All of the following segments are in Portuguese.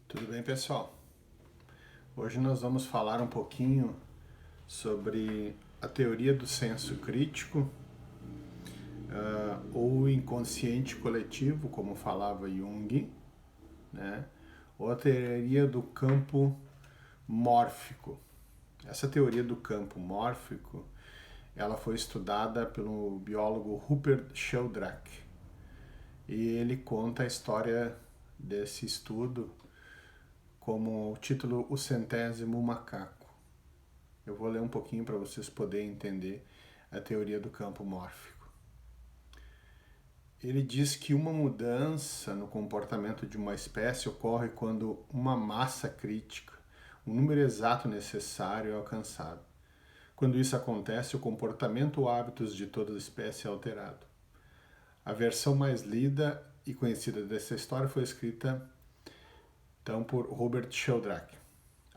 Tudo bem, pessoal? Hoje nós vamos falar um pouquinho sobre a teoria do senso crítico, ou inconsciente coletivo, como falava Jung, né? Ou a teoria do campo mórfico. Essa teoria do campo mórfico, ela foi estudada pelo biólogo Rupert Sheldrake, e ele conta a história desse estudo como o título O Centésimo Macaco. Eu vou ler um pouquinho para vocês poderem entender a teoria do campo mórfico. Ele diz que uma mudança no comportamento de uma espécie ocorre quando uma massa crítica, o número exato necessário, é alcançado. Quando isso acontece, o comportamento ou hábitos de toda a espécie é alterado. A versão mais lida e conhecida dessa história foi escrita então por Robert Sheldrake,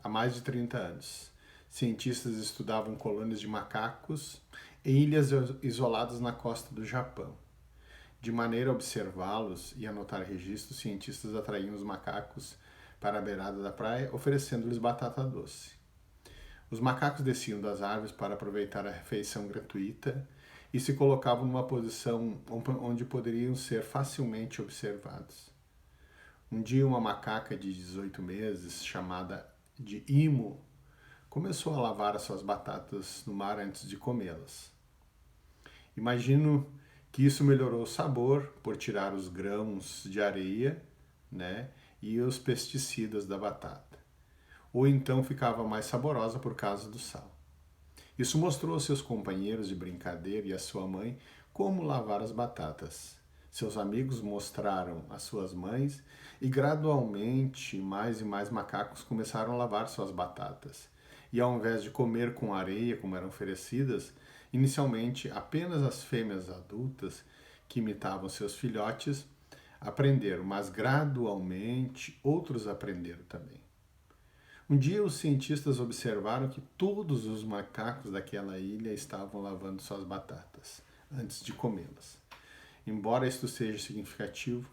há mais de 30 anos. Cientistas estudavam colônias de macacos em ilhas isoladas na costa do Japão. De maneira a observá-los e anotar registros, cientistas atraíam os macacos para a beirada da praia, oferecendo-lhes batata doce. Os macacos desciam das árvores para aproveitar a refeição gratuita e se colocavam numa posição onde poderiam ser facilmente observados. Um dia, uma macaca de 18 meses, chamada de Imo, começou a lavar as suas batatas no mar antes de comê-las. Imagino que isso melhorou o sabor por tirar os grãos de areia, né, e os pesticidas da batata. Ou então ficava mais saborosa por causa do sal. Isso mostrou aos seus companheiros de brincadeira e à sua mãe como lavar as batatas. Seus amigos mostraram às suas mães e gradualmente mais e mais macacos começaram a lavar suas batatas. E ao invés de comer com areia como eram oferecidas, inicialmente apenas as fêmeas adultas, que imitavam seus filhotes, aprenderam, mas gradualmente outros aprenderam também. Um dia os cientistas observaram que todos os macacos daquela ilha estavam lavando suas batatas antes de comê-las. Embora isto seja significativo,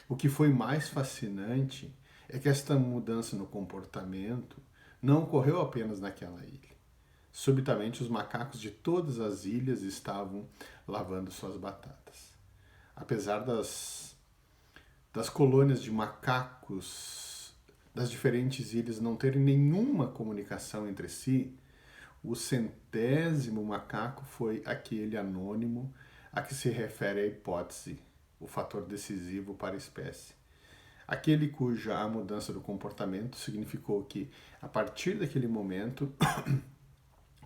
o que foi mais fascinante é que esta mudança no comportamento não ocorreu apenas naquela ilha. Subitamente, os macacos de todas as ilhas estavam lavando suas batatas. Apesar das colônias de macacos das diferentes ilhas não terem nenhuma comunicação entre si, o centésimo macaco foi aquele anônimo a que se refere a hipótese, o fator decisivo para a espécie. Aquele cuja a mudança do comportamento significou que, a partir daquele momento,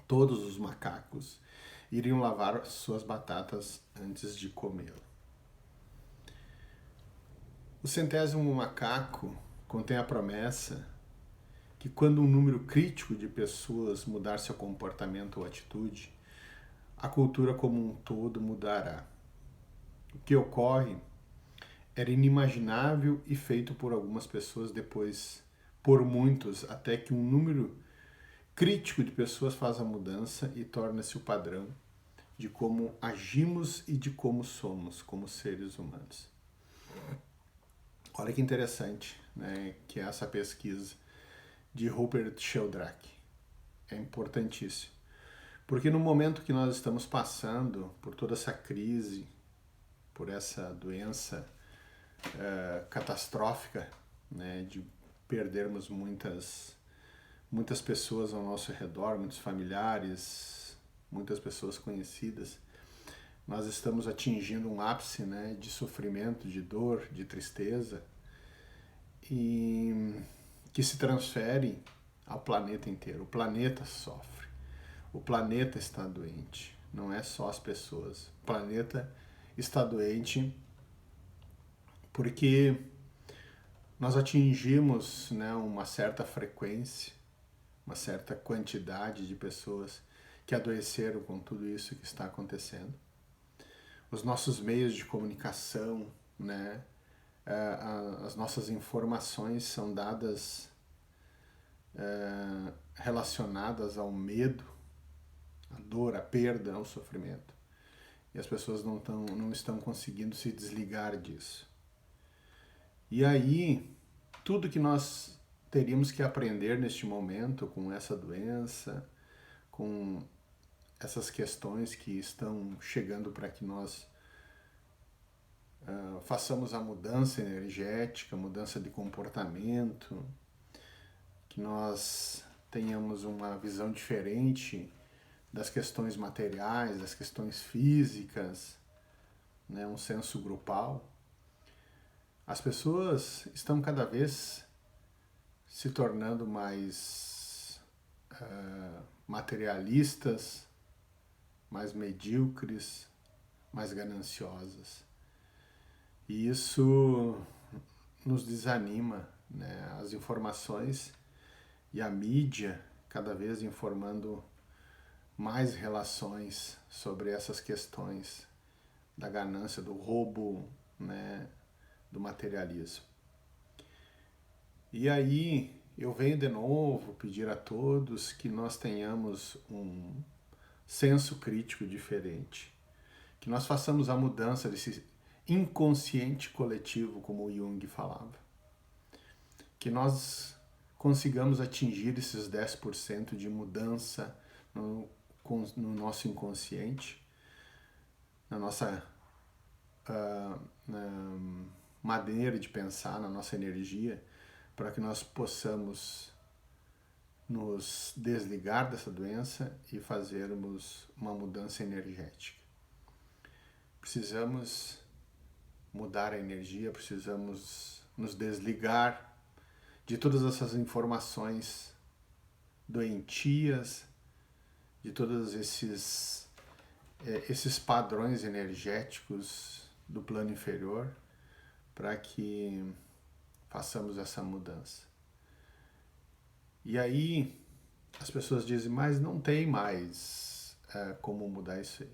todos os macacos iriam lavar suas batatas antes de comê-lo. O centésimo macaco contém a promessa que, quando um número crítico de pessoas mudar seu comportamento ou atitude, a cultura como um todo mudará. O que ocorre era inimaginável e feito por algumas pessoas, depois por muitos, até que um número crítico de pessoas faz a mudança e torna-se o padrão de como agimos e de como somos como seres humanos. Olha que interessante, né, que é essa pesquisa de Rupert Sheldrake. É importantíssimo. Porque no momento que nós estamos passando por toda essa crise, por essa doença catastrófica, né, de perdermos muitas pessoas ao nosso redor, muitos familiares, muitas pessoas conhecidas, nós estamos atingindo um ápice, né, de sofrimento, de dor, de tristeza, e que se transfere ao planeta inteiro. O planeta sofre, o planeta está doente, não é só as pessoas. O planeta está doente porque nós atingimos, né, uma certa frequência, uma certa quantidade de pessoas que adoeceram com tudo isso que está acontecendo. Os nossos meios de comunicação, né, as nossas informações são dadas relacionadas ao medo, à dor, à perda, ao sofrimento. E as pessoas não estão conseguindo se desligar disso. E aí tudo que nós teríamos que aprender neste momento com essa doença, com essas questões que estão chegando para que nós façamos a mudança energética, mudança de comportamento, que nós tenhamos uma visão diferente das questões materiais, das questões físicas, né, um senso grupal. As pessoas estão cada vez se tornando mais materialistas, mais medíocres, mais gananciosas. E isso nos desanima, né? As informações e a mídia cada vez informando mais relações sobre essas questões da ganância, do roubo, né? Do materialismo. E aí eu venho de novo pedir a todos que nós tenhamos um senso crítico diferente, que nós façamos a mudança desse inconsciente coletivo, como o Jung falava, que nós consigamos atingir esses 10% de mudança no nosso inconsciente, na nossa maneira de pensar, na nossa energia, para que nós possamos nos desligar dessa doença e fazermos uma mudança energética. Precisamos mudar a energia, precisamos nos desligar de todas essas informações doentias, de todos esses padrões energéticos do plano inferior, para que façamos essa mudança. E aí as pessoas dizem, mas não tem mais como mudar isso aí.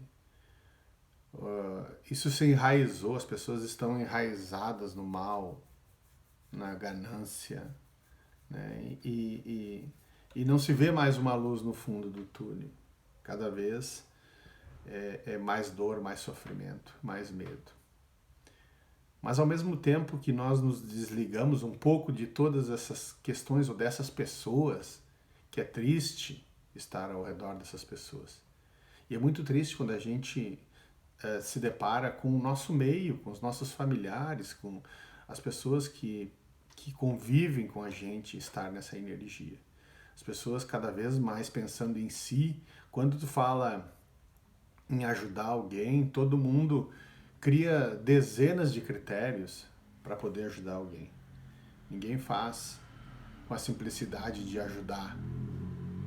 Isso se enraizou, as pessoas estão enraizadas no mal, na ganância, né? E não se vê mais uma luz no fundo do túnel. Cada vez é mais dor, mais sofrimento, mais medo. Mas ao mesmo tempo que nós nos desligamos um pouco de todas essas questões ou dessas pessoas, que é triste estar ao redor dessas pessoas. E é muito triste quando a gente se depara com o nosso meio, com os nossos familiares, com as pessoas que convivem com a gente, estar nessa energia. As pessoas cada vez mais pensando em si. Quando tu fala em ajudar alguém, todo mundo cria dezenas de critérios para poder ajudar alguém. Ninguém faz com a simplicidade de ajudar.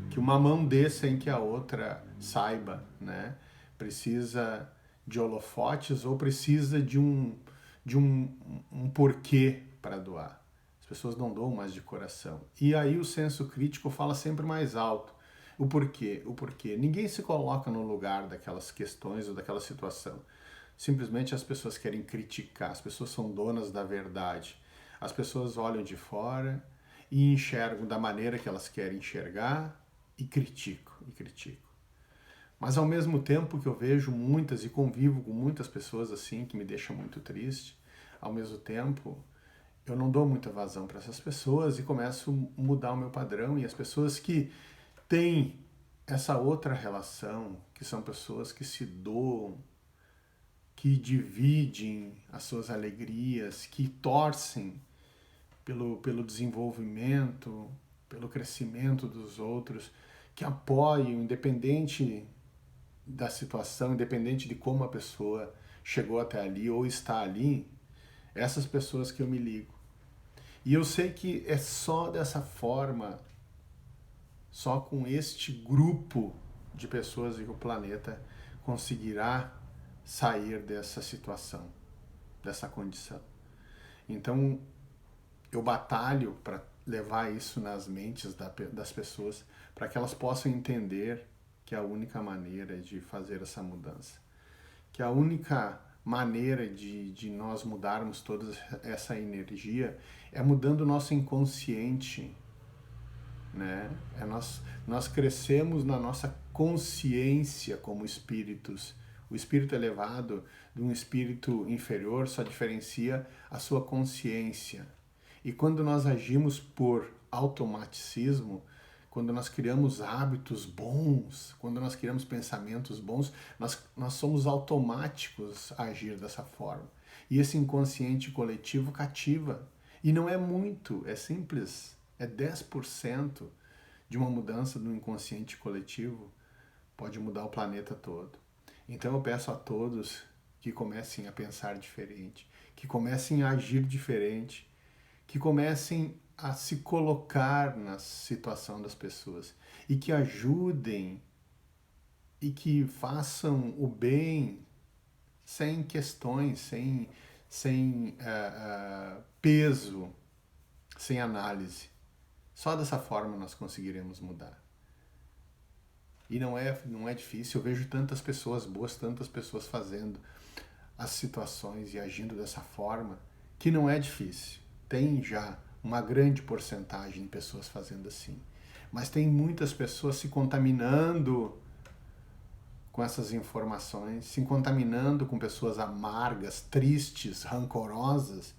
Que uma mão dê sem que a outra saiba, né? Precisa de holofotes ou precisa de um porquê para doar. As pessoas não doam mais de coração. E aí o senso crítico fala sempre mais alto. O porquê? O porquê. Ninguém se coloca no lugar daquelas questões ou daquela situação. Simplesmente as pessoas querem criticar, as pessoas são donas da verdade. As pessoas olham de fora e enxergam da maneira que elas querem enxergar e criticam, Mas ao mesmo tempo que eu vejo muitas e convivo com muitas pessoas assim, que me deixam muito triste, ao mesmo tempo eu não dou muita vazão para essas pessoas e começo a mudar o meu padrão. E as pessoas que têm essa outra relação, que são pessoas que se doam, que dividem as suas alegrias, que torcem pelo desenvolvimento, pelo crescimento dos outros, que apoiam, independente da situação, independente de como a pessoa chegou até ali ou está ali, essas pessoas que eu me ligo. E eu sei que é só dessa forma, só com este grupo de pessoas que o planeta conseguirá sair dessa situação, dessa condição. Então, eu batalho para levar isso nas mentes das pessoas, para que elas possam entender que é a única maneira de fazer essa mudança, que a única maneira de nós mudarmos toda essa energia é mudando o nosso inconsciente, né? Nós crescemos na nossa consciência como espíritos. O espírito elevado de um espírito inferior só diferencia a sua consciência. E quando nós agimos por automaticismo, quando nós criamos hábitos bons, quando nós criamos pensamentos bons, nós somos automáticos a agir dessa forma. E esse inconsciente coletivo cativa. E não é muito, é simples. É 10% de uma mudança no inconsciente coletivo pode mudar o planeta todo. Então eu peço a todos que comecem a pensar diferente, que comecem a agir diferente, que comecem a se colocar na situação das pessoas e que ajudem e que façam o bem sem questões, sem peso, sem análise. Só dessa forma nós conseguiremos mudar. E não é difícil, eu vejo tantas pessoas boas, tantas pessoas fazendo as situações e agindo dessa forma, que não é difícil. Tem já uma grande porcentagem de pessoas fazendo assim. Mas tem muitas pessoas se contaminando com essas informações, se contaminando com pessoas amargas, tristes, rancorosas,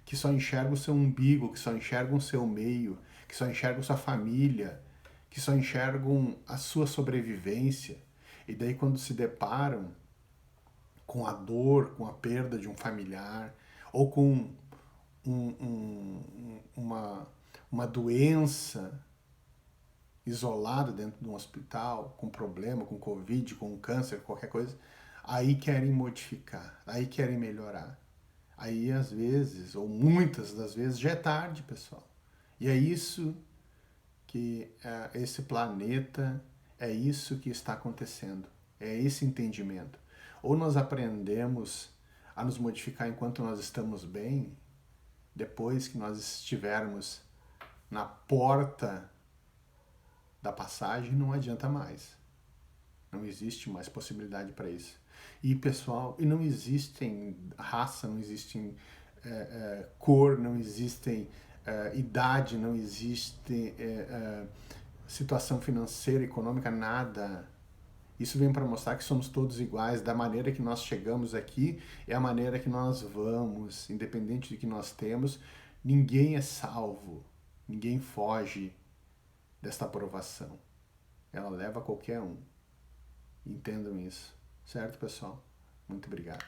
que só enxergam o seu umbigo, que só enxergam o seu meio, que só enxergam sua família, que só enxergam a sua sobrevivência. E daí quando se deparam com a dor, com a perda de um familiar, ou com uma doença isolada dentro de um hospital, com problema, com Covid, com câncer, qualquer coisa, aí querem modificar, aí querem melhorar. Aí às vezes, ou muitas das vezes, já é tarde, pessoal. E é isso que esse planeta, é isso que está acontecendo, é esse entendimento. Ou nós aprendemos a nos modificar enquanto nós estamos bem, depois que nós estivermos na porta da passagem, não adianta mais. Não existe mais possibilidade para isso. E, pessoal, e não existem raça, não existem cor, não existem idade, não existe situação financeira, econômica, nada. Isso vem para mostrar que somos todos iguais, da maneira que nós chegamos aqui é a maneira que nós vamos, independente do que nós temos, ninguém é salvo, ninguém foge desta aprovação. Ela leva a qualquer um. Entendam isso. Certo, pessoal? Muito obrigado.